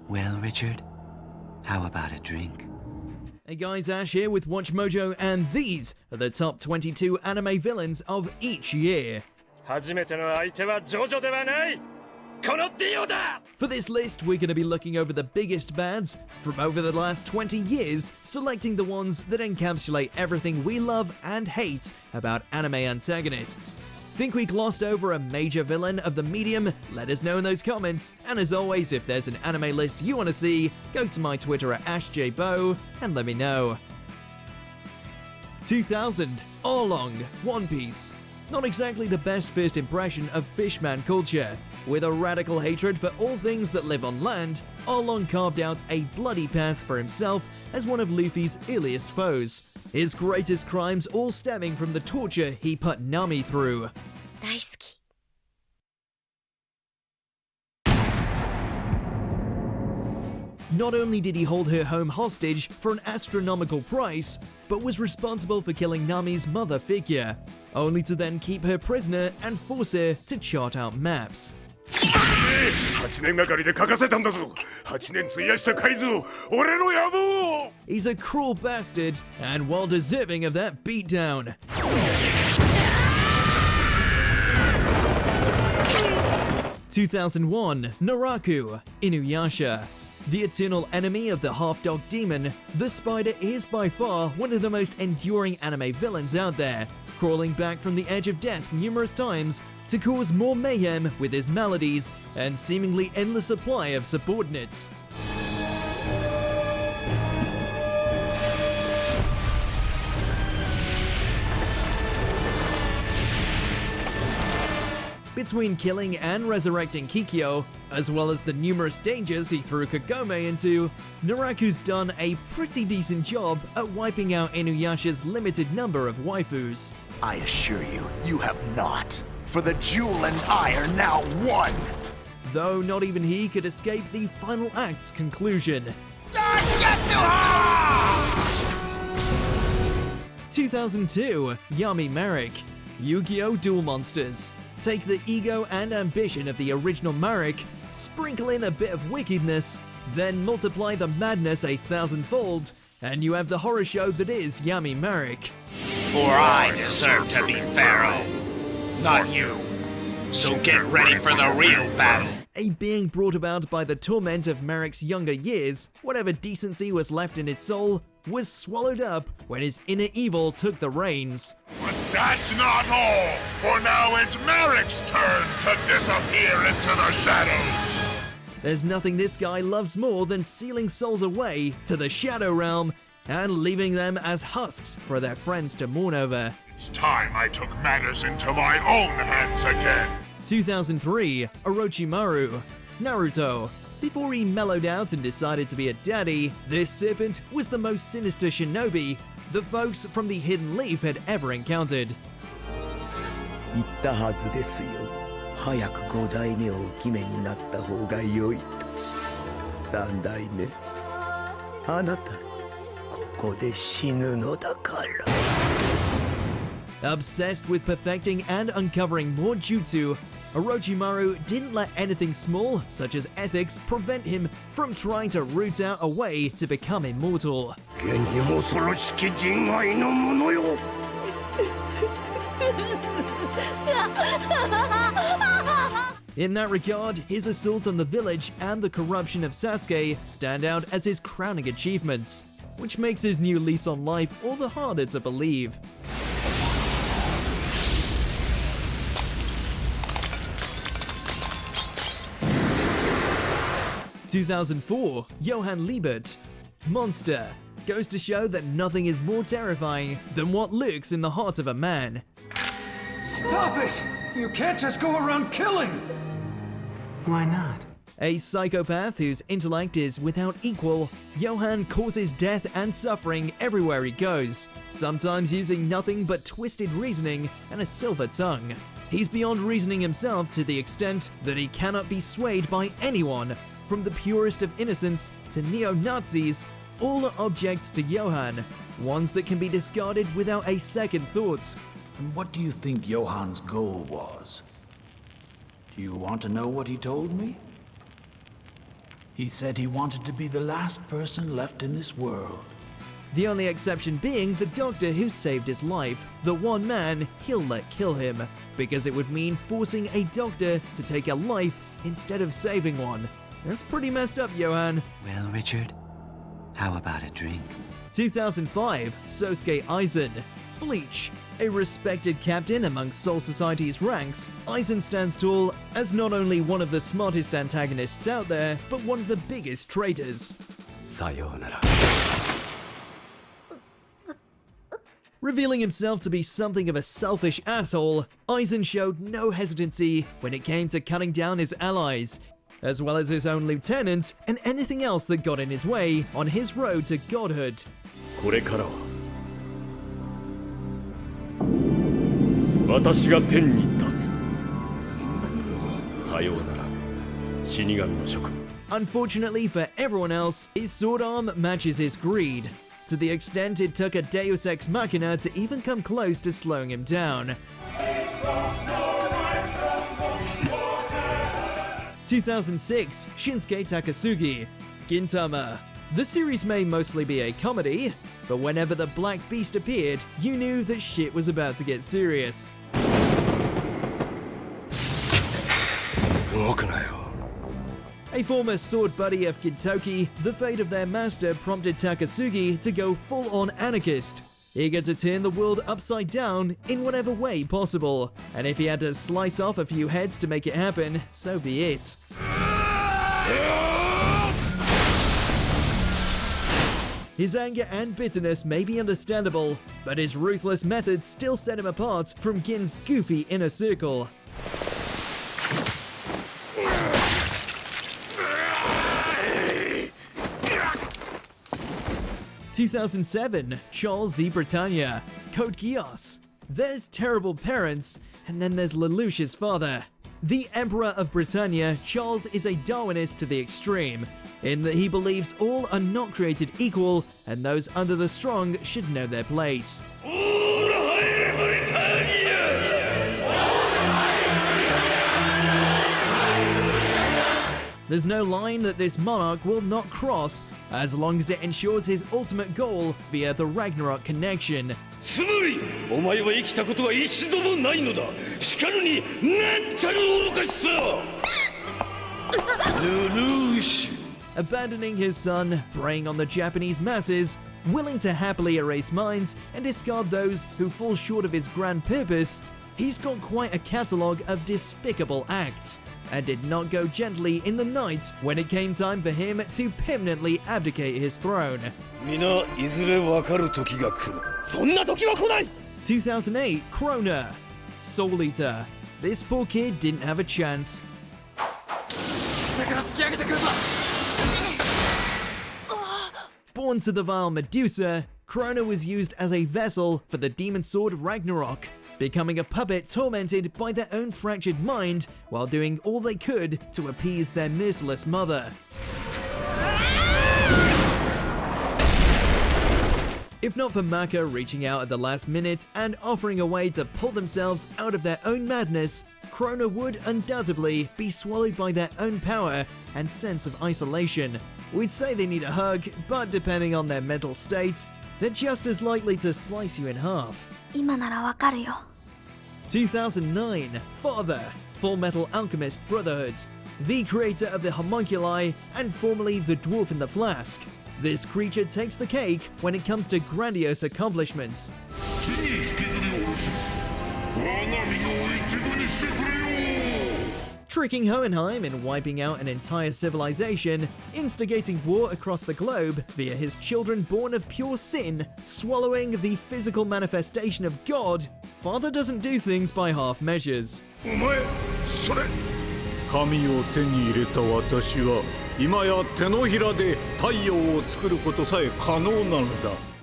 Well, Richard, how about a drink? Hey guys, Ash here with WatchMojo, and these are the top 22 anime villains of each year. For this list, we're going to be looking over the biggest bads from over the last 20 years, selecting the ones that encapsulate everything we love and hate about anime antagonists. Think we glossed over a major villain of the medium? Let us know in those comments. And as always, if there's an anime list you want to see, go to my Twitter at AshJBo and let me know. 2000, Arlong, One Piece. Not exactly the best first impression of fishman culture. With a radical hatred for all things that live on land, Arlong carved out a bloody path for himself as one of Luffy's earliest foes. His greatest crimes all stemming from the torture he put Nami through. Not only did he hold her home hostage for an astronomical price, but was responsible for killing Nami's mother figure, only to then keep her prisoner and force her to chart out maps. He's a cruel bastard, and well deserving of that beatdown. 2001, Naraku, Inuyasha. The eternal enemy of the half-dog demon, the spider is by far one of the most enduring anime villains out there, crawling back from the edge of death numerous times to cause more mayhem with his maladies and seemingly endless supply of subordinates. Between killing and resurrecting Kikyo, as well as the numerous dangers he threw Kagome into, Naraku's done a pretty decent job at wiping out Inuyasha's limited number of waifus. I assure you, you have not. For the jewel and I are now one! Though not even he could escape the final act's conclusion. 2002, Yami Marek, Yu-Gi-Oh! Duel Monsters. Take the ego and ambition of the original Marek, sprinkle in a bit of wickedness, then multiply the madness 1,000-fold, and you have the horror show that is Yami Marek. For I deserve to be Pharaoh, not you. So get ready for the real battle. A being brought about by the torment of Marek's younger years, whatever decency was left in his soul was swallowed up when his inner evil took the reins. But that's not all, for now it's Marek's turn to disappear into the shadows. There's nothing this guy loves more than sealing souls away to the Shadow Realm and leaving them as husks for their friends to mourn over. It's time I took matters into my own hands again. 2003, Orochimaru, Naruto. Before he mellowed out and decided to be a daddy, this serpent was the most sinister shinobi the folks from the Hidden Leaf had ever encountered. 言ったはずですよ。早く5代目をお決めになった方が良いと。3代目、あなた、ここで死ぬのだから。Obsessed with perfecting and uncovering more jutsu, Orochimaru didn't let anything small, such as ethics, prevent him from trying to root out a way to become immortal. In that regard, his assault on the village and the corruption of Sasuke stand out as his crowning achievements, which makes his new lease on life all the harder to believe. 2004, Johann Liebert, Monster. Goes to show that nothing is more terrifying than what lurks in the heart of a man. Stop it! You can't just go around killing! Why not? A psychopath whose intellect is without equal, Johann causes death and suffering everywhere he goes, sometimes using nothing but twisted reasoning and a silver tongue. He's beyond reasoning himself to the extent that he cannot be swayed by anyone, from the purest of innocents to neo-Nazis. All are objects to Johann, ones that can be discarded without a second thought. And what do you think Johann's goal was? Do you want to know what he told me? He said he wanted to be the last person left in this world. The only exception being the doctor who saved his life, the one man he'll let kill him, because it would mean forcing a doctor to take a life instead of saving one. That's pretty messed up, Johan. Well, Richard, how about a drink? 2005, Sosuke Aizen. Bleach. A respected captain among Soul Society's ranks, Aizen stands tall as not only one of the smartest antagonists out there, but one of the biggest traitors. Sayonara. Revealing himself to be something of a selfish asshole, Aizen showed no hesitancy when it came to cutting down his allies, as well as his own lieutenants and anything else that got in his way on his road to godhood. これからは私が天に立つ。さようなら、死神の諸君。 Unfortunately for everyone else, his sword arm matches his greed, to the extent it took a Deus Ex Machina to even come close to slowing him down. 2006, Shinsuke Takasugi. Gintama. The series may mostly be a comedy, but whenever the Black Beast appeared, you knew that shit was about to get serious. A former sword buddy of Kintoki, the fate of their master prompted Takasugi to go full-on anarchist, eager to turn the world upside down in whatever way possible. And if he had to slice off a few heads to make it happen, so be it. His anger and bitterness may be understandable, but his ruthless methods still set him apart from Gin's goofy inner circle. (2007) Charles Z. Britannia. Code Geass. There's terrible parents, and then there's Lelouch's father. The Emperor of Britannia, Charles is a Darwinist to the extreme, in that he believes all are not created equal, and those under the strong should know their place. There's no line that this monarch will not cross, as long as it ensures his ultimate goal via the Ragnarok connection. Abandoning his son, preying on the Japanese masses, willing to happily erase minds and discard those who fall short of his grand purpose, he's got quite a catalogue of despicable acts, and did not go gently in the night when it came time for him to permanently abdicate his throne. 2008 Krona. Soul Eater. This poor kid didn't have a chance. Born to the vile Medusa, Krona was used as a vessel for the demon sword Ragnarok, becoming a puppet tormented by their own fractured mind while doing all they could to appease their merciless mother. If not for Maka reaching out at the last minute and offering a way to pull themselves out of their own madness, Krona would undoubtedly be swallowed by their own power and sense of isolation. We'd say they need a hug, but depending on their mental state, they're just as likely to slice you in half. 2009 Father. Full Metal Alchemist Brotherhood. The creator of the homunculi and formerly the Dwarf in the Flask. This creature takes the cake when it comes to grandiose accomplishments. Tricking Hohenheim and wiping out an entire civilization, instigating war across the globe via his children born of pure sin, swallowing the physical manifestation of God, Father doesn't do things by half measures.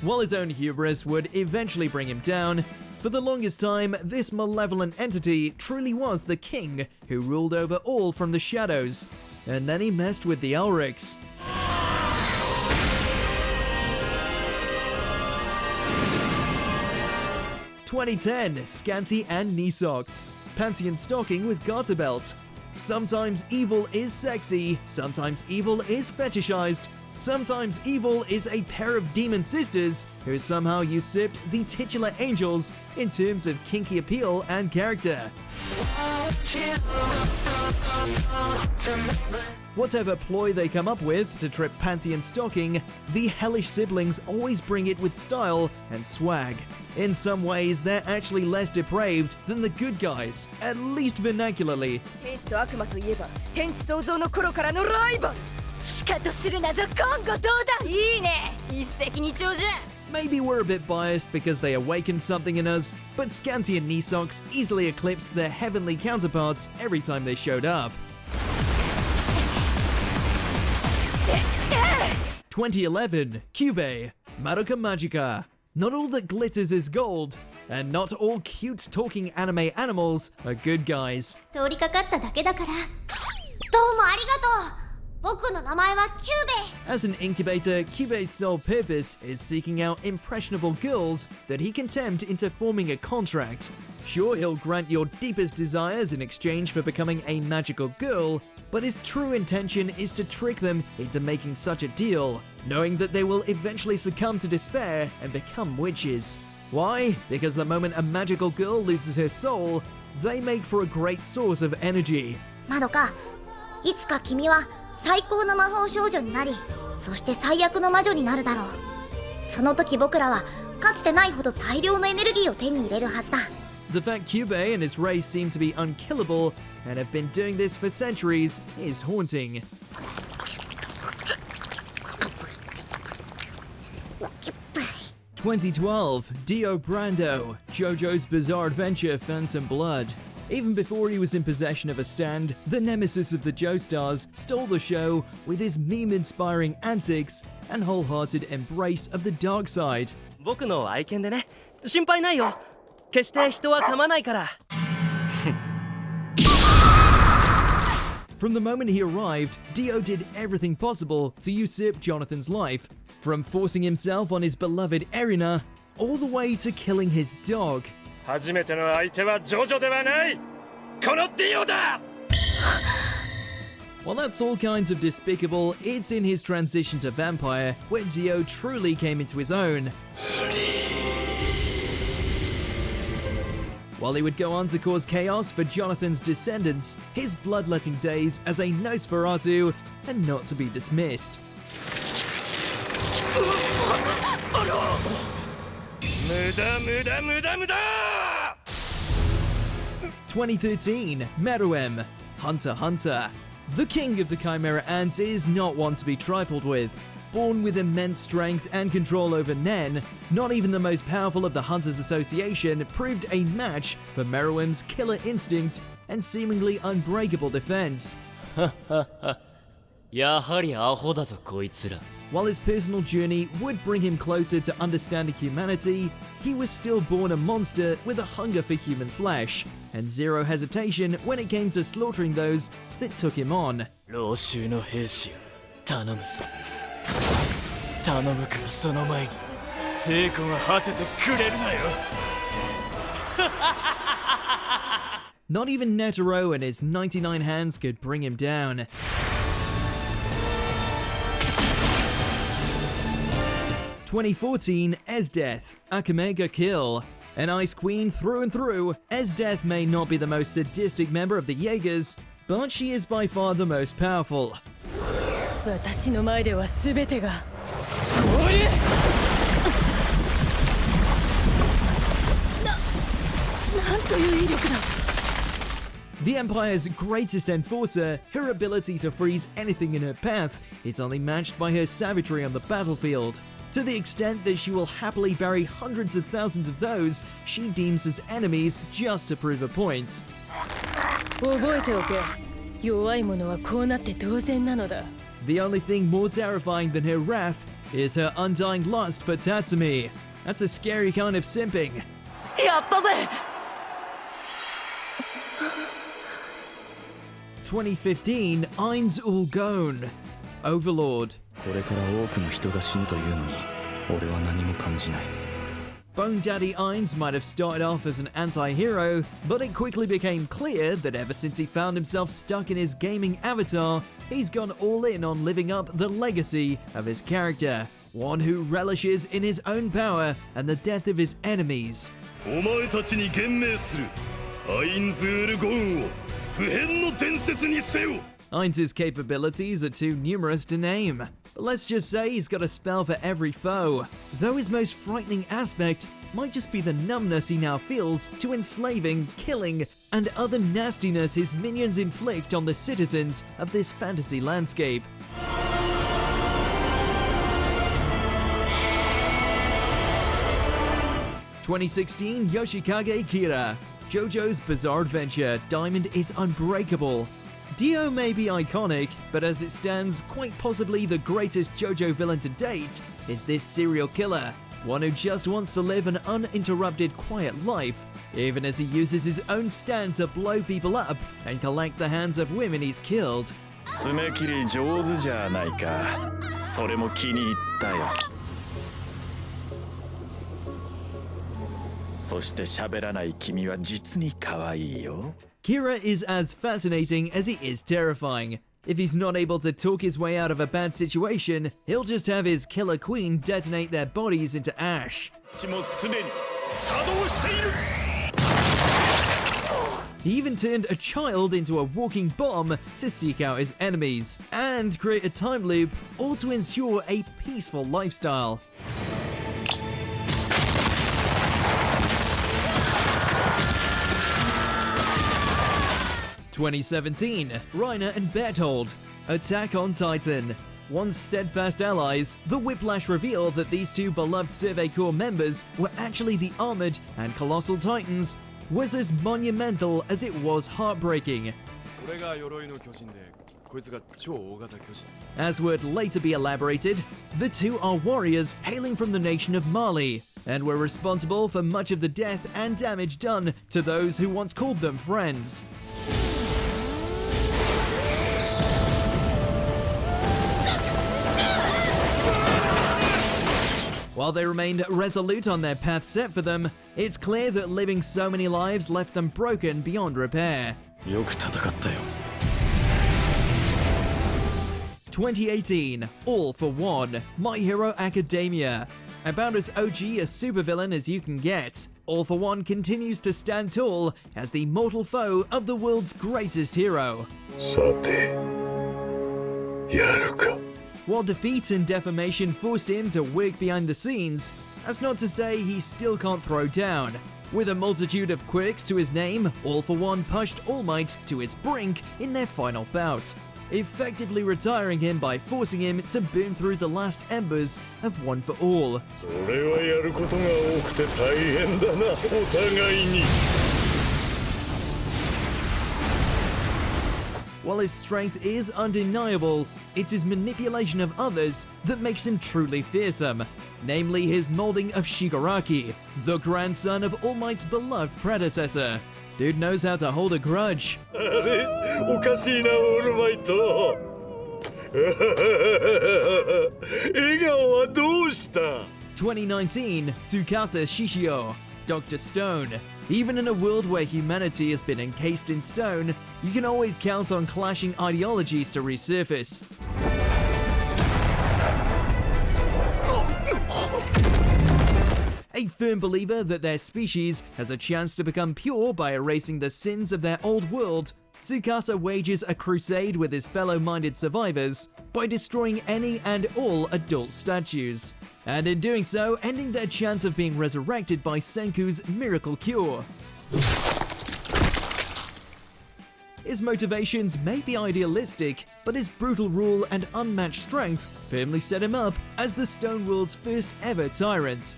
While his own hubris would eventually bring him down, for the longest time, this malevolent entity truly was the king who ruled over all from the shadows. And then he messed with the Ulrichs. (2010) Scanty and knee socks. Panty and stocking with garter belt. Sometimes evil is sexy, sometimes evil is fetishized, sometimes evil is a pair of demon sisters who somehow usurped the titular angels in terms of kinky appeal and character. Whatever ploy they come up with to trip Pantheon's stocking, the hellish siblings always bring it with style and swag. In some ways, they're actually less depraved than the good guys, at least vernacularly. Maybe we're a bit biased because they awakened something in us, but Scanty and Knee Socks easily eclipsed their heavenly counterparts every time they showed up. 2011, Kyubey, Madoka Magica. Not all that glitters is gold, and not all cute talking anime animals are good guys. As an incubator, Kyubey's sole purpose is seeking out impressionable girls that he can tempt into forming a contract. Sure, he'll grant your deepest desires in exchange for becoming a magical girl, but his true intention is to trick them into making such a deal, knowing that they will eventually succumb to despair and become witches. Why? Because the moment a magical girl loses her soul, they make for a great source of energy. Madoka, いつか君は最高の魔法少女になり、そして最悪の魔女になるだろう。その時僕らはかつてないほど大量のエネルギーを手に入れるはずだ。The fact Kyubey and his race seem to be unkillable and have been doing this for centuries is haunting. (2012) Dio Brando, JoJo's Bizarre Adventure Phantom Blood. Even before he was in possession of a stand, the nemesis of the Joestars stole the show with his meme-inspiring antics and wholehearted embrace of the dark side. 僕の愛犬でね、心配ないよ。決して人は噛まないから。From the moment he arrived, Dio did everything possible to usurp Jonathan's life, from forcing himself on his beloved Erina, all the way to killing his dog. 初めての相手はジョジョではない。このディオだ。While that's all kinds of despicable, it's in his transition to vampire where Dio truly came into his own. While he would go on to cause chaos for Jonathan's descendants, his bloodletting days as a Nosferatu are not to be dismissed. 2013, Meruem, Hunter x Hunter. The king of the Chimera Ants is not one to be trifled with. Born with immense strength and control over Nen, not even the most powerful of the Hunters Association proved a match for Meruem's killer instinct and seemingly unbreakable defense. やはりアホだぞこいつら。 While his personal journey would bring him closer to understanding humanity, he was still born a monster with a hunger for human flesh, and zero hesitation when it came to slaughtering those that took him on. 老衆の兵士よ、頼むぞ。頼むからその前に成功が果ててくれるなよ。Not even Netero and his 99 hands could bring him down. (2014) Esdeath, Akamega Kill. An ice queen through and through, Esdeath may not be the most sadistic member of the Jaegers, but she is by far the most powerful. 私の前では全てがなんという威力だ。 The Empire's greatest enforcer, her ability to freeze anything in her path is only matched by her savagery on the battlefield, to the extent that she will happily bury hundreds of thousands of those she deems as enemies just to prove her points. 覚えておけ。弱い者はこうなって当然なのだ。 The only thing more terrifying than her wrath is her undying lust for Tatsumi. That's a scary kind of simping. やったぜ。 2015, Ainz Ulgon, Overlord. これから多くの人が死ぬというのに、俺は何も感じない。Bone Daddy Ainz might have started off as an anti-hero, but it quickly became clear that ever since he found himself stuck in his gaming avatar, he's gone all in on living up the legacy of his character, one who relishes in his own power and the death of his enemies. Ainz's capabilities are too numerous to name, but let's just say he's got a spell for every foe, though his most frightening aspect might just be the numbness he now feels to enslaving, killing, and other nastiness his minions inflict on the citizens of this fantasy landscape. (2016) Yoshikage Kira. JoJo's bizarre adventure, Diamond is unbreakable. Dio may be iconic, but as it stands, quite possibly the greatest JoJo villain to date is this serial killer, one who just wants to live an uninterrupted, quiet life, even as he uses his own stand to blow people up and collect the hands of women he's killed. Kira is as fascinating as he is terrifying. If he's not able to talk his way out of a bad situation, he'll just have his killer queen detonate their bodies into ash. He even turned a child into a walking bomb to seek out his enemies, and create a time loop, all to ensure a peaceful lifestyle. (2017) Reiner and Berthold. Attack on Titan. Once steadfast allies, the Whiplash reveal that these two beloved Survey Corps members were actually the armored and colossal Titans was as monumental as it was heartbreaking. As would later be elaborated, the two are warriors hailing from the nation of Mali, and were responsible for much of the death and damage done to those who once called them friends. While they remained resolute on their path set for them, it's clear that living so many lives left them broken beyond repair. 2018, All for One, My Hero Academia. About as OG a supervillain as you can get, All for One continues to stand tall as the mortal foe of the world's greatest hero. While defeat and defamation forced him to work behind the scenes, that's not to say he still can't throw down. With a multitude of quirks to his name, All for One pushed All Might to his brink in their final bout, effectively retiring him by forcing him to burn through the last embers of One for All. While his strength is undeniable, it's his manipulation of others that makes him truly fearsome, namely his molding of Shigaraki, the grandson of All Might's beloved predecessor. Dude knows how to hold a grudge. 2019, Tsukasa Shishio, Dr. Stone. Even in a world where humanity has been encased in stone, you can always count on clashing ideologies to resurface. A firm believer that their species has a chance to become pure by erasing the sins of their old world, Tsukasa wages a crusade with his fellow-minded survivors by destroying any and all adult statues, and in doing so, ending their chance of being resurrected by Senku's miracle cure. His motivations may be idealistic, but his brutal rule and unmatched strength firmly set him up as the Stone World's first ever tyrant.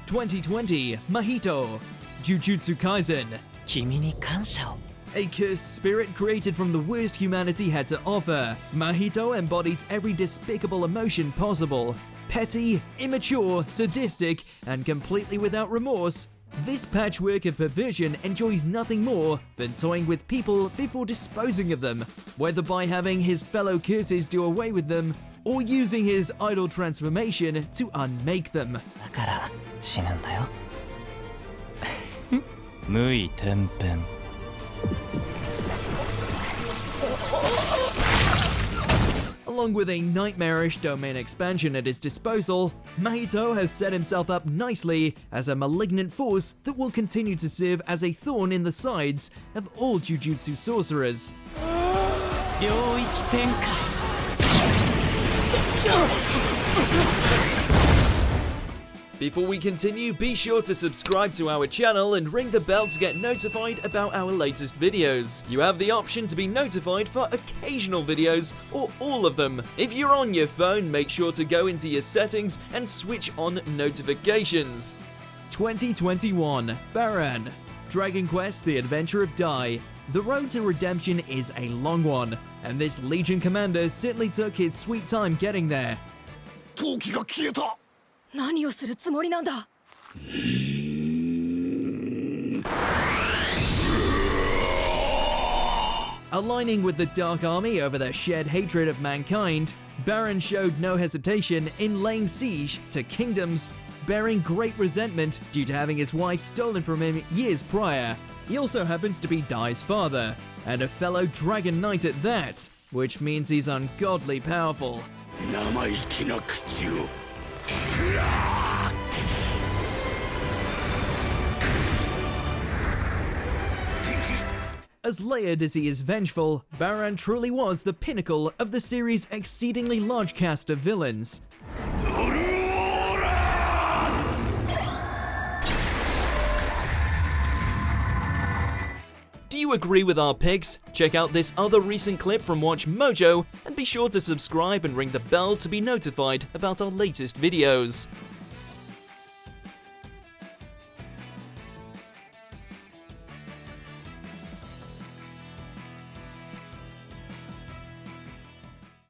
2020, Mahito, Jujutsu Kaisen. A cursed spirit created from the worst humanity had to offer, Mahito embodies every despicable emotion possible. Petty, immature, sadistic, and completely without remorse, this patchwork of perversion enjoys nothing more than toying with people before disposing of them, whether by having his fellow curses do away with them, or using his idol transformation to unmake them. だから死ぬんだよ無意転変 Along with a nightmarish domain expansion at his disposal, Mahito has set himself up nicely as a malignant force that will continue to serve as a thorn in the sides of all Jujutsu sorcerers. 領域展開 Before we continue, be sure to subscribe to our channel and ring the bell to get notified about our latest videos. You have the option to be notified for occasional videos or all of them. If you're on your phone, make sure to go into your settings and switch on notifications. 2021 Baran Dragon Quest: The Adventure of Dai. The road to redemption is a long one, and this Legion commander certainly took his sweet time getting there. 闘気が消えた。何をするつもりなんだ Aligning with the Dark Army over their shared hatred of mankind, Baron showed no hesitation in laying siege to kingdoms, bearing great resentment due to having his wife stolen from him years prior. He also happens to be Dai's father, and a fellow Dragon Knight at that, which means he's ungodly powerful. 生意気な口を。 As layered as he is vengeful, Baran truly was the pinnacle of the series' exceedingly large cast of villains. Do you agree with our picks? Check out this other recent clip from WatchMojo and be sure to subscribe and ring the bell to be notified about our latest videos.